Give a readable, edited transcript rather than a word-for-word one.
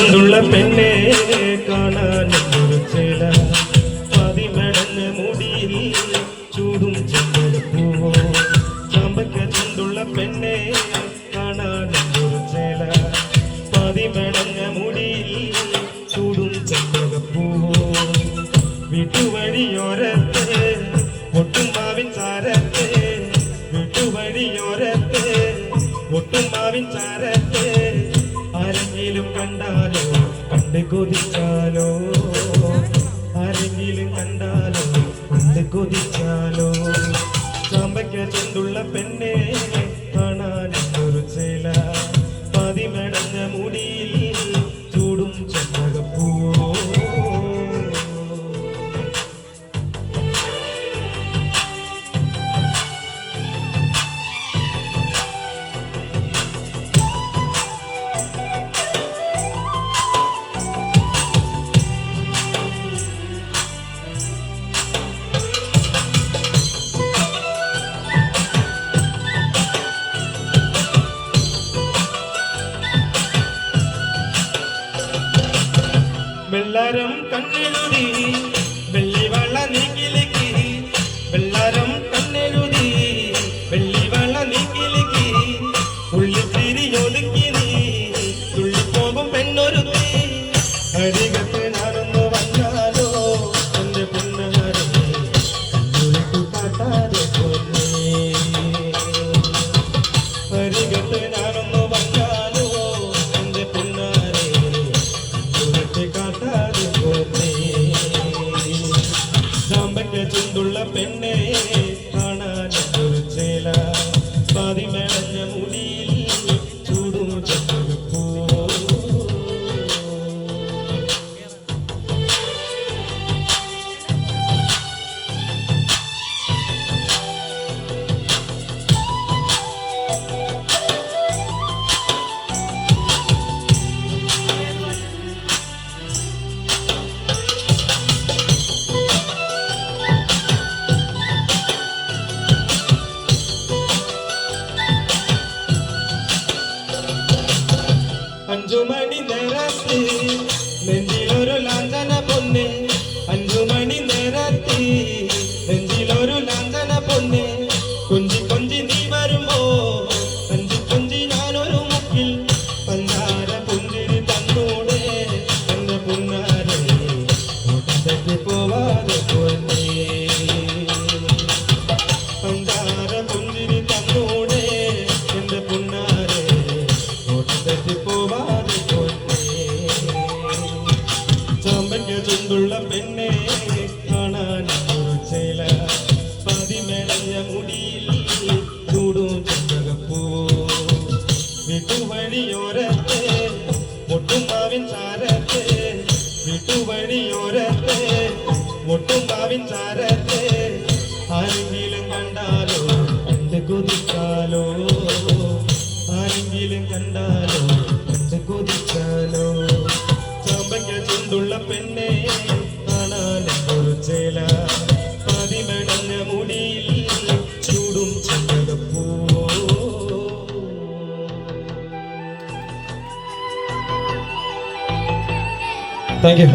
ചുണ്ടുള്ള പെണ്ണെ കാണാൻ ഒരു ചേല പതിമടങ്ങ മുടിയിൽ ചൂടും ചെമ്പരപ്പൂവോ ചമ്പക്ക ചുണ്ടുള്ള പെണ്ണെ കാണാൻ ഒരു ചേല പതിമടങ്ങ മുടിയിൽ ചൂടും ചെമ്പരപ്പൂവോ വീട്ടുവഴിയോരത്തെ ഒട്ടും മാവിൻ ചാരത്തെ വീട്ടുവഴിയോരത്തെ ഒട്ടും മാവിൻ ചാരത്തെ ആരെങ്കിലും കണ്ടാലോ കണ്ട് കൊതിച്ചാലോ ആരെങ്കിലും കണ്ടാലോ കണ്ട് കൊതിച്ചാലോ ചാമ്പയ്ക്ക ചുണ്ടുള്ള പെണ്ണെ കാണാൻ ഒരു ചേല പതിമടങ്ങ മുടിയിൽ ചൂടും ചെമ്പകപ്പൂവോ വെള്ളാരം കണ്ണെഴുതി വെള്ളിവള നീക്കിലേക്ക് വെള്ളാരം കണ്ണെഴുതി വെള്ളിവള നീക്കിലേക്ക് ഉള്ളിത്തിരി ഒതുക്കി നീ തുള്ളിപ്പോകും പെണ്ണൊരുത്തി അരികത്ത് ഞാനൊന്ന് വന്നാലോ എന്റെ പൊന്നകാരം കണ്ണുരുട്ടു കാട്ടാതെ പോന്നേ അരികത്ത് ഞാനൊന്ന് വന്നാലോ എന്റെ പൊന്നാരെ കാട്ടാതെ പോന്നേ ചാമ്പയ്ക്ക ചുണ്ടുള്ള പെണ്ണെ കാണാൻ ഒരു ചേല പതിമടഞ്ഞ മുടിയിൽ ചൂടും ചെമ്പകപ്പൂവോ അഞ്ചുമണി നേരത്തി നെഞ്ചിലൊരു ലാഞ്ചന പൊന്നെ അഞ്ചുമണി നേരത്തി നെഞ്ചിലൊരു ലാഞ്ചന പൊന്നെ കൊഞ്ചി കൊഞ്ചി നീ വരുമ്പോ കൊഞ്ചി കൊഞ്ചി ഞാനൊരു മുക്കിൽ പഞ്ചാര പുഞ്ചിരി തന്നൂടെ എന്റെ പുന്നാരെ ഓട്ടത്തേക്ക് പോവാതെ പൊന്നേ പഞ്ചാര പുഞ്ചിരി തന്നൂടെ എന്റെ പുന്നാരെ ഓട്ടത്തേക്ക് പോവാതെ പൊന്നേ ചാമ്പയ്ക്ക ചുണ്ടുള്ള പെണ്ണെ കാണാൻ ഒരു ചേല പതിമടഞ്ഞ മുടിയിൽ ചൂടും ചെമ്പകപ്പൂവോ വീട്ടുവഴിയോരത്തെ ഒട്ടും മാവിൻ ചാരത്തെ വീട്ടുവഴിയോരത്തെ ഒട്ടും മാവിൻ ചാരത്തെ ആരെങ്കിലും കണ്ടാലോ കണ്ട് കൊതിച്ചാലോ ആരെങ്കിലും കണ്ടാലോ കണ്ട് കൊതിച്ചാലോ ചാമ്പയ്ക്ക ചുണ്ടുള്ള പെണ്ണെ കാണാൻ ഒരു ചേല പതിമടഞ്ഞ മുടിയിൽ ചൂടും ചെമ്പകപ്പൂവോ താങ്ക് യു.